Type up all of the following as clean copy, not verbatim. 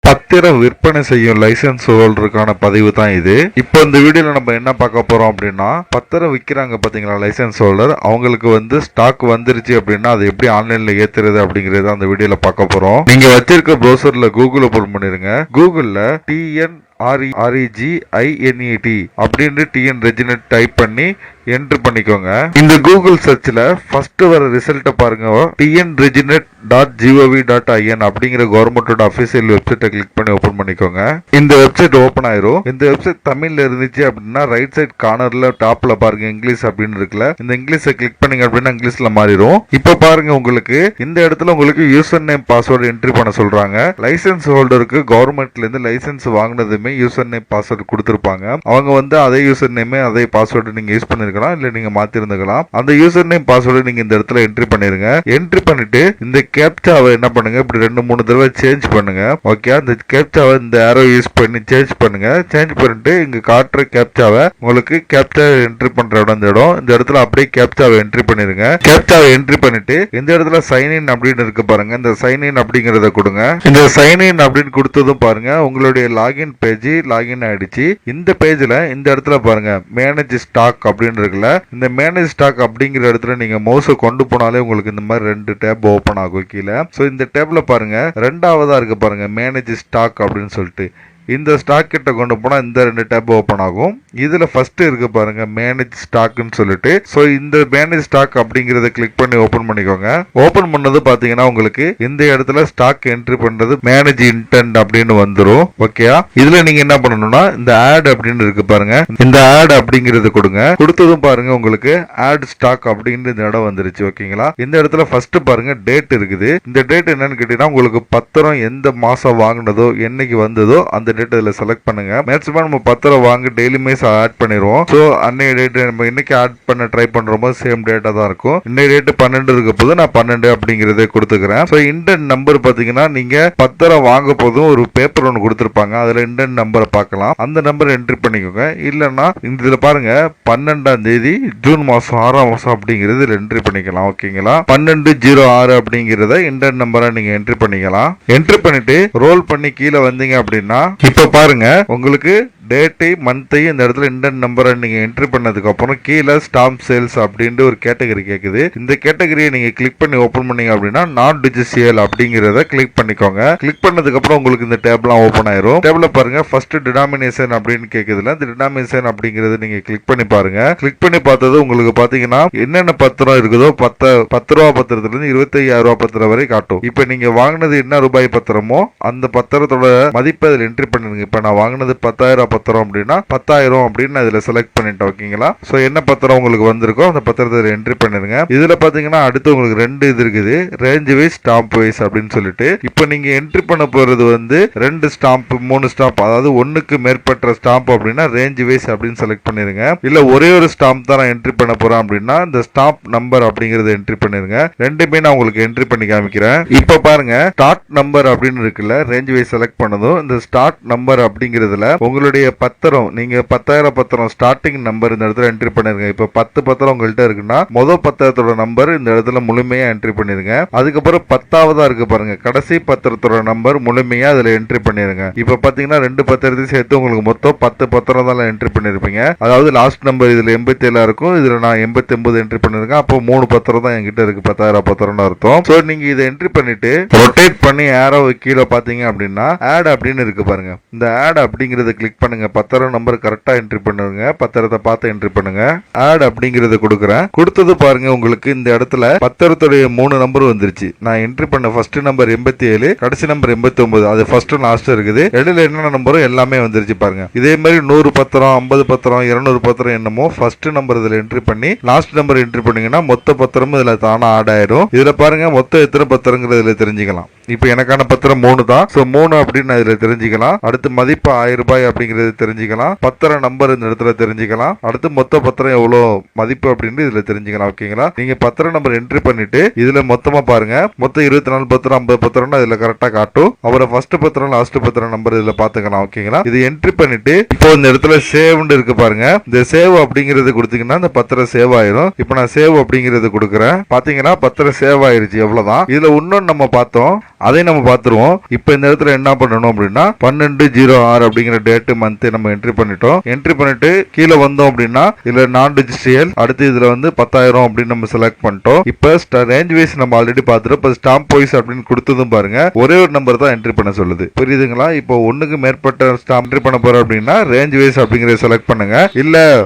பத்திரம் விற்பனை செய்யும் லைசன்ஸ் ஹோல்டருக்கான பதிவு தான் இது. இப்போ இந்த வீடியோல நம்ம என்ன பார்க்க போறோம் அப்படின்னா, பத்திரம் விற்கிறாங்க பாத்தீங்களா லைசன்ஸ் ஹோல்டர், அவங்களுக்கு வந்து ஸ்டாக் வந்துருச்சு அப்படின்னா அதை எப்படி ஆன்லைன்ல ஏத்துறது அப்படிங்கறத அந்த வீடியோல பார்க்க போறோம். நீங்க வச்சிருக்க ப்ரௌசர்ல கூகுள் ஓபன் பண்ணிருங்க. கூகுள்ல TNREGINET அப்படின்னு TN ரெஜினட் டைப் பண்ணி என்ட்ரு பண்ணிக்கோங்க. இந்த கூகுள் சர்ச்ல ஃபர்ஸ்ட் வர ரிசல்ட்டை பாருங்க. tnreginet.gov.in அப்படிங்கிற கவர்மெண்டோட அபிஷியல் வெப்சைட்டை கிளிக் பண்ணி ஓபன் பண்ணிக்கோங்க. இந்த வெப்சைட் ஓபன் ஆயிரும். இந்த வெப்சைட் தமிழ்ல இருந்துச்சு அப்படின்னா ரைட் சைட் கார்னர்ல டாப்ல பாருங்க இங்கிலீஷ் அப்படின்னு இருக்குல்ல, இந்த இங்கிலீஷை கிளிக் பண்ணீங்க அப்படின்னா இங்கிலீஷ்ல மாறிடும். இப்ப பாருங்க உங்களுக்கு இந்த இடத்துல உங்களுக்கு யூசர் நேம் பாஸ்வேர்டு என்ட்ரி பண்ண சொல்றாங்க. லைசன்ஸ் ஹோல்டருக்கு கவர்மெண்ட்ல இருந்து லைசன்ஸ் வாங்கினதுமே யூசர் நேம் பாஸ்வேர்டு கொடுத்திருப்பாங்க. அவங்க வந்து அதே யூசர் நேம் அதே பாஸ்வேர்டு நீங்க யூஸ் பண்ணிருக்கலாம், இல்ல நீங்க மாத்தி இருந்துக்கலாம். அந்த யூசர் நேம் பாஸ்வேர்டு நீங்க இந்த இடத்துல என்ட்ரி பண்ணிருங்க. என்ட்ரி பண்ணிட்டு இந்த கேப்சாவை என்ன பண்ணுங்க, இப்படி 2-3 தடவை சேஞ்ச் பண்ணுங்க. ஓகே, அந்த கேப்சாவை இந்த ஆரோ யூஸ் பண்ணி சேஞ்ச் பண்ணுங்க. சேஞ்ச் பண்ணிட்டு இங்க காட்டுற கேப்சாவை உங்களுக்கு கேப்சா என்ட்ரி பண்ற இடம் இந்த இடத்துல அப்படியே கேப்சாவை என்ட்ரி பண்ணிருங்க. கேப்சாவை என்ட்ரி பண்ணிட்டு இந்த இடத்துல சைன் இன் அப்படின்னு இருக்கு பாருங்க, இந்த சைன் இன் அப்படிங்கறத கொடுங்க. இந்த சைன் இன் அப்படின்னு கொடுத்ததும் பாருங்க உங்களுடைய லாகின் பேஜ் லாகின் ஆயிடுச்சு. இந்த பேஜ்ல இந்த இடத்துல பாருங்க மேனேஜ் ஸ்டாக் அப்படின்னு இருக்குல்ல, இந்த மேனேஜ் ஸ்டாக் அப்படிங்கிற இடத்துல நீங்க மவுஸை கொண்டு போனாலே உங்களுக்கு இந்த மாதிரி 2 டேப் ஓபன் ஆகும் கீழே. சோ இந்த டேப்ல பாருங்க ரெண்டாவதா இருக்கு பாருங்க மேனேஜ் ஸ்டாக் அப்படின்னு சொல்லிட்டு, இந்த ஸ்டாக் கிட்ட கொண்டு போனா இந்த 2 டேப் ஓபன் ஆகும். இதுல ஃபர்ஸ்ட் இருக்கு பாருங்க மேனேஜ் ஸ்டாக்னு சொல்லிட்டு, சோ இந்த மேனேஜ் ஸ்டாக் அப்படிங்கறத கிளிக் பண்ணி ஓபன் பண்ணிக்கோங்க. ஓபன் பண்ணது பாத்தீங்கன்னா உங்களுக்கு இந்த இடத்துல ஸ்டாக் என்ட்ரி பண்றது மேனேஜ் இன்டென்ட் அப்படின்னு வந்துரும். ஓகேயா, இதுல நீங்க என்ன பண்ணணும்னா இந்த ஆட் அப்படின்னு இருக்கு பாருங்க, இந்த ஆட் அப்படிங்கறது கொடுங்க. கொடுத்ததும் பாருங்க உங்களுக்கு ஆட் ஸ்டாக் அப்படின்னு இந்த இடம் வந்துருச்சு. ஓகேங்களா, இந்த இடத்துல ஃபர்ஸ்ட் பாருங்க டேட் இருக்குது. இந்த டேட் என்னன்னு கேட்டீங்கன்னா உங்களுக்கு பத்திரம் எந்த மாசம் வாங்கினதோ என்னைக்கு வந்ததோ அந்த டேட் இதுல செலக்ட் பண்ணுங்க. மேக்ஸிமம் நம்ம பத்திரம் வாங்க டெய்லியுமே ஆட் பண்ணிடுவோம். சோ அன்னைய டேட் நம்ம இன்னைக்கு ஆட் பண்ண ட்ரை பண்றோமோ சேம் டேட்டா தான் இருக்கும். இன்னைய டேட் 12 இருக்க போது நான் 12 அப்படிங்கறத கொடுத்துக்கிறேன். சோ இண்டென்ட் நம்பர் பாத்தீங்கன்னா நீங்க பத்திரம் வாங்க போதும் ஒரு பேப்பர் ஒன்று கொடுத்திருப்பாங்க, அதுல இண்டென்ட் நம்பரை பார்க்கலாம். அந்த நம்பர் என்ட்ரி பண்ணிக்கோங்க. இல்லன்னா இதுல பாருங்க 12ஆம் தேதி ஜூன் மாசம் 6ஆம் மாசம் அப்படிங்கறது என்ட்ரி பண்ணிக்கலாம். ஓகேங்களா, 1206 அப்படிங்கறத இண்டென்ட் நம்பரா நீங்க என்ட்ரி பண்ணிக்கலாம். என்ட்ரி பண்ணிட்டு ரோல் பண்ணி கீழே வந்தீங்க அப்படின்னா இப்ப பாருங்க உங்களுக்கு டேட்டை மந்த்தையும் இந்த இடத்துல இண்டென்ட் நம்பரை நீங்க என்ட்ரி பண்ணதுக்கு அப்புறம் கீழே ஸ்டாம்ப் சேல்ஸ் அப்படின்ட்டு ஒரு கேட்டகரி கேக்குது. இந்த கேட்டகரியை நீங்க கிளிக் பண்ணி ஓபன் பண்ணீங்க அப்படின்னா நாட் டிஜிசியல் அப்படிங்கறத கிளிக் பண்ணிக்கோங்க. கிளிக் பண்ணதுக்கு அப்புறம் உங்களுக்கு இந்த டேப்லாம் ஓபன் ஆயிரும். டேப்ல பாருங்க ஃபர்ஸ்ட் டினாமினேஷன் அப்படின்னு கேக்குதுல, இந்த டினாமினேஷன் அப்படிங்கறது நீங்க கிளிக் பண்ணி பாருங்க. கிளிக் பண்ணி பார்த்தது உங்களுக்கு பாத்தீங்கன்னா என்னென்ன பத்திரம் இருக்குதோ 10 ரூபா பத்திரத்துல இருந்து 25,000 ரூபாய் பத்திரம் வரை காட்டும். இப்ப நீங்க வாங்கினது என்ன ரூபாய் பத்திரமோ அந்த பத்திரத்தோட மதிப்பை அதில் என்ட்ரி பண்ணிருங்க. இப்ப நான் வாங்கினது 10,000 பத்திரம் அப்படின்னா 10,000 அப்படின்னு இதுல செலக்ட் பண்ணிட்டேன். ஓகேங்களா, சோ என்ன பத்திரம் உங்களுக்கு வந்திருக்கோ அந்த பத்திரத்தை என்ட்ரி பண்ணிருங்க. இதுல பாத்தீங்கன்னா அடுத்து உங்களுக்கு 2 இது இருக்குது, ரேஞ்ச் வைஸ் ஸ்டாம்ப் வைஸ் அப்படின்னு சொல்லிட்டு. இப்போ நீங்க என்ட்ரி பண்ண போறது வந்து 2 ஸ்டாம்ப் 3 ஸ்டாம்ப், அதாவது ஒண்ணுக்கு மேற்பட்ட ஸ்டாம்ப் அப்படின்னா ரேஞ்ச் வைஸ் அப்படின்னு செலக்ட் பண்ணிருங்க. இல்ல ஒரே ஒரு ஸ்டாம்ப் தான் நான் என்ட்ரி பண்ண போறேன் அப்படின்னா இந்த ஸ்டாம்ப் நம்பர் அப்படிங்கறத என்ட்ரி பண்ணிருங்க. ரெண்டுமே நான் உங்களுக்கு என்ட்ரி பண்ணி காமிக்கிறேன். இப்ப பாருங்க ஸ்டார்ட் நம்பர் அப்படின்னு இருக்குல்ல, ரேஞ்ச் வைஸ் செலக்ட் பண்ணதும் இந்த ஸ்டார்ட் நம்பர் அப்படிங்கறதுல உங்களுடைய பத்திரம் நீங்க 10,000 பத்திரம் ஸ்டார்டிங் நம்பர் இந்த இடத்துல என்ட்ரி பண்ணிருங்க. இப்ப 10 பத்திரம் உங்கள்கிட்ட இருக்குன்னா முதல் பத்திரத்தோட நம்பர் இந்த இடத்துல முழுமையா என்ட்ரி பண்ணிருங்க. அதுக்கப்புறம் 10ஆவதா இருக்கு பாருங்க கடைசி பத்திரத்தோட நம்பர் முழுமையா அதுல என்ட்ரி பண்ணிருங்க. இப்ப பாத்தீங்கன்னா 2 பத்திரத்தையும் சேர்த்து உங்களுக்கு மொத்தம் 10 பத்திரம் தான் என்ட்ரி பண்ணிருப்பீங்க. அதாவது லாஸ்ட் நம்பர் இதுல 87 இருக்கும், இதுல நான் 89 என்ட்ரி பண்ணிருக்கேன். அப்போ 3 பத்திரம் தான் என்கிட்ட இருக்கு, 10,000 பத்திரம்னு அர்த்தம். சோ நீங்க இதை என்ட்ரி பண்ணிட்டு ரொட்டேட் பண்ணி ஏரோ கீழே பாத்தீங்க அப்படின்னா ஆட் அப்படின்னு இருக்கு பாருங்க, இந்த ஆட் அப்படிங்கறத கிளிக் பண்ணுங்க. பத்திரம் நம்பர் கரெக்டா என்ட்ரி பண்ணுங்க, பத்திரத்தை பார்த்து என்ட்ரி பண்ணுங்க. ஆட் அப்படிங்கறத கொடுக்குறேன். கொடுத்தது பாருங்க உங்களுக்கு இந்த இடத்துல பத்திரத்துடைய 3 நம்பர் வந்துருச்சு. நான் என்ட்ரி பண்ண ஃபர்ஸ்ட் நம்பர் 87, கடைசி நம்பர் 89, அது ஃபர்ஸ்ட் லாஸ்ட் இருக்குது. இடையில என்ன நம்பரும் எல்லாமே வந்துருச்சு பாருங்க. இதே மாதிரி 100 பத்திரம் 50 பத்திரம் 200 பத்திரம் என்னமோ ஃபர்ஸ்ட் நம்பர் இதுல என்ட்ரி பண்ணி லாஸ்ட் நம்பர் என்ட்ரி பண்ணீங்கன்னா மொத்த பத்திரமும் இதுல தானா ஆட் ஆயிடும். இதுல பாருங்க மொத்தம் எத்தனை பத்திரங்கிறதுல தெரிஞ்சுக்கலாம். இப்ப எனக்கான பத்திரம் 3 தான். சோ 3 அப்படின்னு இதுல தெரிஞ்சுக்கலாம். அடுத்து மதிப்பு 1000 ரூபாய் அப்படிங்கறது தெரிஞ்சுக்கலாம். பத்திர நம்பர் இந்த இடத்துல தெரிஞ்சுக்கலாம். அடுத்து மொத்த பத்திரம் எவ்வளவு மதிப்பு அப்படின்னு இதுல தெரிஞ்சுக்கலாம். ஓகேங்களா, நீங்க பத்திர நம்பர் என்ட்ரி பண்ணிட்டு இதுல மொத்தமா பாருங்க மொத்தம் 24 பத்திரம் 50 பத்திரம் இதுல கரெக்டா காட்டும். அப்புறம் ஃபர்ஸ்ட் பத்திரம் லாஸ்ட் பத்திரம் நம்பர் இதுல பாத்துக்கலாம். ஓகேங்களா, இது என்ட்ரி பண்ணிட்டு இப்போ இந்த இடத்துல சேவ்னு இருக்கு பாருங்க, இந்த சேவ் அப்படிங்கறது கொடுத்தீங்கன்னா இந்த பத்திரம் சேவ் ஆயிரும். இப்போ நான் சேவ் அப்படிங்கறது கொடுக்குறேன். பாத்தீங்கன்னா பத்திரம் சேவ் ஆயிருச்சு. எவ்வளவுதான். இதுல இன்னொன்னு நம்ம பார்த்தோம், அதையும் நம்ம பார்த்துருவோம். இப்போ இந்த இடத்துல என்ன பண்ணணும் அப்படின்னா 12/06 அப்படிங்கிற டேட் மந்த் நம்ம என்ட்ரி பண்ணிட்டோம். என்ட்ரி பண்ணிட்டு கீழே வந்தோம் அப்படின்னா இதுல நான் டிஜிட்டல் அடுத்து இதுல வந்து 10,000 அப்படின்னு நம்ம செலக்ட் பண்ணிட்டோம். இப்போ ரேஞ்ச் வைஸ் நம்ம ஆல்ரெடி பார்த்துட்டோம். இப்போ ஸ்டாம்ப் வைஸ் அப்படின்னு கொடுத்ததும் பாருங்க ஒரே ஒரு நம்பர் தான் என்ட்ரி பண்ண சொல்லுது. புரியுதுங்களா? இப்போ ஒண்ணுக்கு மேற்பட்ட ஸ்டாம்ப் என்ட்ரி பண்ண போறோம் அப்படின்னா ரேஞ்ச் வைஸ் அப்படிங்கறத செலக்ட் பண்ணுங்க. இல்ல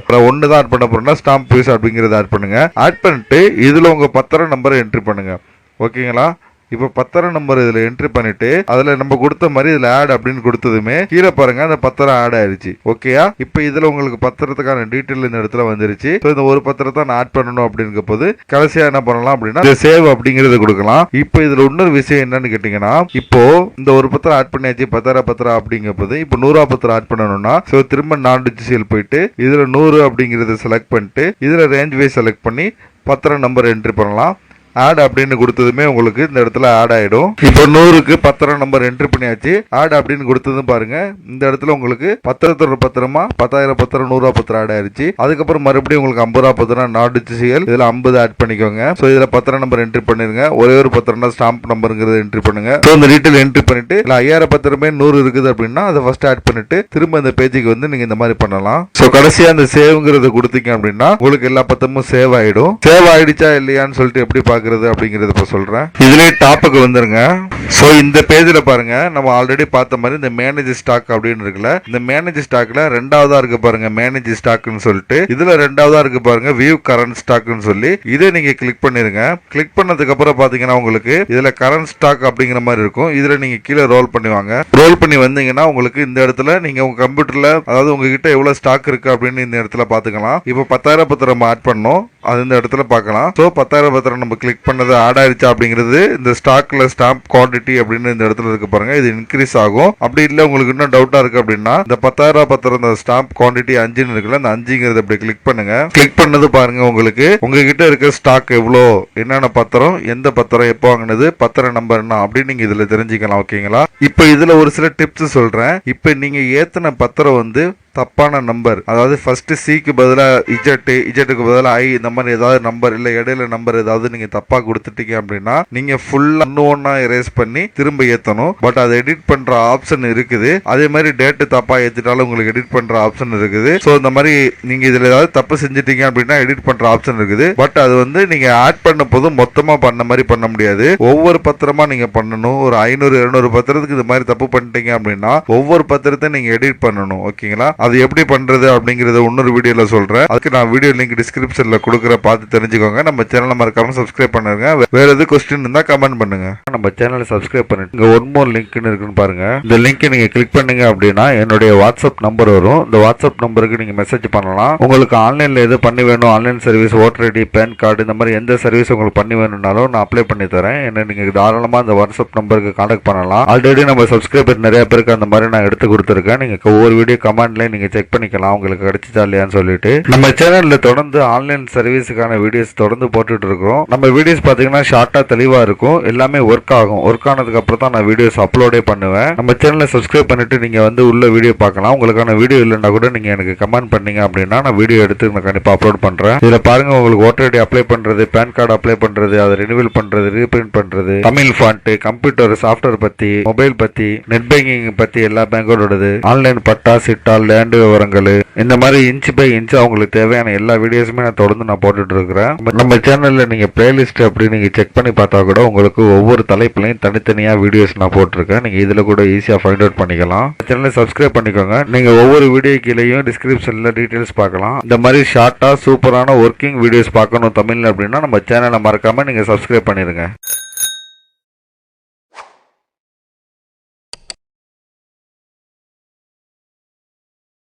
ஒன்னு தான் ஆட் பண்ண போறோம்னா ஸ்டாம்ப் வைஸ் அப்படிங்கறத ஆட் பண்ணுங்க. ஆட் பண்ணிட்டு இதுல உங்க பத்திரம் நம்பரை என்ட்ரி பண்ணுங்க. ஓகேங்களா? இப்போ பத்திரம் நம்பர் இதுல என்ட்ரி பண்ணிட்டு அதுல நம்ம கொடுத்த மாதிரி இதுல ஆட் அப்படின்னு கொடுத்ததுமே கீழே பாருங்க அந்த பத்திரம் ஆட் ஆயிருச்சு. ஓகேயா? இப்போ இதுல உங்களுக்கு பத்திரத்துக்கான டீட்டெயில் இந்த இடத்துல வந்துருச்சு. இந்த ஒரு பத்திரத்தை நான் ஆட் பண்ணணும் அப்படிங்கிற போது கடைசியா என்ன பண்ணலாம் அப்படின்னா சேவ் அப்படிங்கறது கொடுக்கலாம். இப்போ இதுல இன்னொரு விஷயம் என்னன்னு கேட்டீங்கன்னா இப்போ இந்த ஒரு பத்திரம் ஆட் பண்ணியாச்சு 10,000 பத்திரம் அப்படிங்கிற போது இப்போ 100 பத்திரம் ஆட் பண்ணணும்னா திரும்ப நான் டிஜிட்டல் போயிட்டு இதுல 100 அப்படிங்கறத செலக்ட் பண்ணிட்டு இதுல ரேஞ்ச் வைஸ் செலக்ட் பண்ணி பத்திரம் நம்பர் என்ட்ரி பண்ணலாம். ஆட் அப்படின்னு கொடுத்ததுமே உங்களுக்கு இந்த இடத்துல ஆட் ஆயிடும். இப்போ 100க்கு பத்திரம் நம்பர் என்ட்ரி பண்ணியாச்சு. ஆட் அப்படின்னு கொடுத்ததும் பாருங்க இந்த இடத்துல உங்களுக்கு பத்திரத்தோட பத்திரமா 10,000 பத்திரம் 100 பத்திரம் ஆட் ஆயிருச்சு. அதுக்கப்புறம் மறுபடியும் உங்களுக்கு 50 பத்திரம் நாடு சிஎல் இதுல 50 ஆட் பண்ணிக்கோங்க. இதுல பத்திரம் நம்பர் என்ட்ரி பண்ணிருங்க. ஒரே ஒரு பத்திரம் ஸ்டாம்ப் நம்பருங்கிறது என்ட்ரி பண்ணுங்க. இந்த டீட்டெயில் என்ட்ரி பண்ணிட்டு 5,000 பத்திரமே 100 இருக்குது அப்படின்னா அதை ஃபர்ஸ்ட் ஆட் பண்ணிட்டு திரும்ப இந்த பேஜுக்கு வந்து நீங்க இந்த மாதிரி பண்ணலாம். கடைசியா அந்த சேவ்ங்கிறத கொடுத்தீங்க அப்படின்னா உங்களுக்கு எல்லா பத்திரமும் சேவ் ஆயிடும். சேவ் ஆயிடுச்சா இல்லையான்னு சொல்லிட்டு எப்படி அப்படிங்கறத இப்ப சொல்றேன். இதுலயே டாப்புக்கு வந்துருங்க. சோ இந்த பேஜ்ல பாருங்க நம்ம ஆல்ரெடி பார்த்த மாதிரி இந்த மேனேஜ் ஸ்டாக் அப்படின்னு இருக்குல்ல, இந்த மேனேஜ் ஸ்டாக்ல ரெண்டாவதா இருக்கு பாருங்க மேனேஜ் ஸ்டாக்னு சொல்லிட்டு. இதுல ரெண்டாவதா இருக்கு பாருங்க வியூ கரண்ட் ஸ்டாக்னு சொல்லி. இதை நீங்க கிளிக் பண்ணிருங்க. கிளிக் பண்ணதுக்கு அப்புறம் பாத்தீங்கன்னா உங்களுக்கு இதுல கரண்ட் ஸ்டாக் அப்படிங்கிற மாதிரி இருக்கும். இதுல நீங்க கீழே ரோல் பண்ணுவாங்க. ரோல் பண்ணி வந்தீங்கன்னா உங்களுக்கு இந்த இடத்துல நீங்க உங்க கம்ப்யூட்டர்ல அதாவது உங்ககிட்ட எவ்வளவு ஸ்டாக் இருக்கு அப்படின்னு இந்த இடத்துல பாத்துக்கலாம். இப்போ 10,000 பத்திரம் ஆட் பண்ணோம். அது இந்த இடத்துல பார்க்கலாம். 10,000 பத்திரம் நம்ம கிளிக் பண்ணது ஆட் ஆயிடுச்சா அப்படிங்கிறது இந்த ஸ்டாக்ல ஸ்டாம்ப் குவான்டிட்டி அப்படின்னு இந்த இடத்துல இருக்கு பாருங்க. இது இன்க்ரீஸ் ஆகும். அப்படி இல்ல உங்களுக்கு இன்னும் டவுட்டா இருக்கு அப்படின்னா இந்த 10,000 பத்திரம் இந்த ஸ்டாம்ப் குவான்டிட்டி 5ன்னு இருக்குல்ல, அந்த 5ங்கிறத அப்படி கிளிக் பண்ணுங்க. கிளிக் பண்ணது பாருங்க உங்களுக்கு உங்ககிட்ட இருக்க ஸ்டாக் எவ்வளோ, என்னென்ன பத்திரம், எந்த பத்திரம் எப்போ வாங்கினது, பத்திர நம்பர் என்ன அப்படின்னு நீங்க இதுல தெரிஞ்சுக்கலாம். ஓகேங்களா? இப்போ இதுல ஒரு சில டிப்ஸ் சொல்றேன். இப்போ நீங்க ஏத்தன பத்திரம் வந்து தப்பான நம்பர், அதாவது ஃபர்ஸ்ட் சிக்கு பதிலாக இஜெட்டுக்கு பதிலாக ஐ இந்த மாதிரி ஏதாவது நம்பர் இல்ல இடையில நம்பர் ஏதாவது நீங்க தப்பா கொடுத்துட்டீங்க அப்படின்னா நீங்க ஃபுல்லா ஒன்னா எரேஸ் பண்ணி திரும்ப ஏத்தணும். பட் அதை எடிட் பண்ற ஆப்ஷன் இருக்குது. அதே மாதிரி டேட் தப்பா ஏத்திட்டாலும் உங்களுக்கு எடிட் பண்ற ஆப்ஷன் இருக்குது. சோ இந்த மாதிரி நீங்க இதுல ஏதாவது தப்பு செஞ்சிட்டீங்க அப்படின்னா எடிட் பண்ற ஆப்ஷன் இருக்குது. பட் அது வந்து நீங்க ஆட் பண்ண போது மொத்தமா பண்ண மாதிரி பண்ண முடியாது. ஒவ்வொரு பத்திரமா நீங்க பண்ணணும். ஒரு 500-200 பத்திரத்துக்கு இது மாதிரி தப்பு பண்ணிட்டீங்க அப்படின்னா ஒவ்வொரு பத்திரத்தை நீங்க எடிட் பண்ணணும். ஓகேங்களா? அது எப்படி பண்றது அப்படிங்கறத இன்னொரு வீடியோல சொல்றேன். அதுக்கு நான் வீடியோ லிங்க் டிஸ்கிரிப்ஷன்ல கொடுக்குற, பார்த்து தெரிஞ்சுக்கோங்க. நம்ம சேனலை மறக்காம சப்ஸ்கிரைப் பண்ணுங்க. வேற எது கொஸ்டின் இருந்தா கமெண்ட் பண்ணுங்க. நம்ம சேனலை சப்ஸ்கிரைப் பண்ணிட்டு இங்க ஒன் மோர் லிங்க்னு இருக்குன்னு பாருங்க. இந்த லிங்க் நீங்க கிளிக் பண்ணீங்க அப்படின்னா என்னுடைய வாட்ஸ்அப் நம்பர் வரும். இந்த வாட்ஸ்அப் நம்பருக்கு நீங்க மெசேஜ் பண்ணலாம். உங்களுக்கு ஆன்லைன்ல எது பண்ணி வேணும், online service, voter ID, PAN card இந்த மாதிரி எந்த சர்வீஸ் உங்களுக்கு பண்ணி வேணும்னாலும் நான் அப்ளை பண்ணி தரேன். என்ன நீங்க தாராளமா அந்த வாட்ஸ்அப் நம்பருக்கு கான்டாக்ட் பண்ணலாம். ஆல்ரெடி நம்ம சப்ஸ்கிரைபர் நிறைய பேருக்கு அந்த மாதிரி நான் எடுத்து கொடுத்துருக்கேன். நீங்க ஒவ்வொரு வீடியோ கமெண்ட்ல நீங்க செக் பண்ணிக்கலாம் உங்களுக்கு கிடைச்சிச்சா இல்லையான்னு சொல்லிட்டு. நம்ம சேனல்ல தொடர்ந்து ஆன்லைன் சர்வீஸுக்கான வீடியோஸ் தொடர்ந்து போட்டுட்டு இருக்கோம். நம்ம வீடியோஸ் பாத்தீங்கன்னா ஷார்ட்டா தெளிவா இருக்கும். எல்லாமே ஒர்க் ஆகும். ஒர்க் ஆனதுக்கு அப்புறம் தான் நான் வீடியோஸ் அப்லோடே பண்ணுவேன். நம்ம சேனலை சப்ஸ்கிரைப் பண்ணிட்டு நீங்க வந்து உள்ள வீடியோ பார்க்கலாம். உங்களுக்கான வீடியோ இல்லைன்னா கூட நீங்க எனக்கு கமெண்ட் பண்ணீங்க அப்படின்னா நான் வீடியோ எடுத்து நான் கண்டிப்பா அப்லோட் பண்றேன். இதுல பாருங்க உங்களுக்கு ஓட்டர் ஐடி அப்ளை பண்றது, பேன் கார்டு அப்ளை பண்றது, அதை ரினிவல் பண்றது, ரீபிரிண்ட் பண்றது, தமிழ் ஃபாண்ட், கம்ப்யூட்டர் சாஃப்ட்வேர் பத்தி, மொபைல் பத்தி, நெட் பேங்கிங் பத்தி எல்லா பேங்கோடது, ஆன்லைன் பட்டா சிட்டா, லேண்ட் விவரங்கள், இந்த மாதிரி இன்ச் பை இன்ச் அவங்களுக்கு தேவையான எல்லா வீடியோஸுமே நான் தொடர்ந்து நான் போட்டுட்டு இருக்கிறேன். நம்ம சேனல்ல நீங்க பிளேலிஸ்ட் அப்படி நீங்க செக் பண்ணி பார்த்தா கூட உங்களுக்கு ஒவ்வொரு தலைப்புலையும் தனித்தனியா வீடியோஸ் நான் போட்டிருக்கேன். நீங்க இதுல கூட ஈஸியா ஃபைண்ட் அவுட் பண்ணிக்கலாம். சேனலை சப்ஸ்கிரைப் பண்ணிக்கோங்க. நீங்க ஒவ்வொரு வீடியோ கீழேயும் டிஸ்கிரிப்ஷன்ல டீடைல்ஸ் பார்க்கலாம். இந்த மாதிரி ஷார்ட்டா சூப்பரான ஒர்க்கிங் வீடியோஸ் பார்க்கணும் தமிழ்ல அப்படின்னா நம்ம சேனலை மறக்காம நீங்க சப்ஸ்கிரைப் பண்ணிருங்க.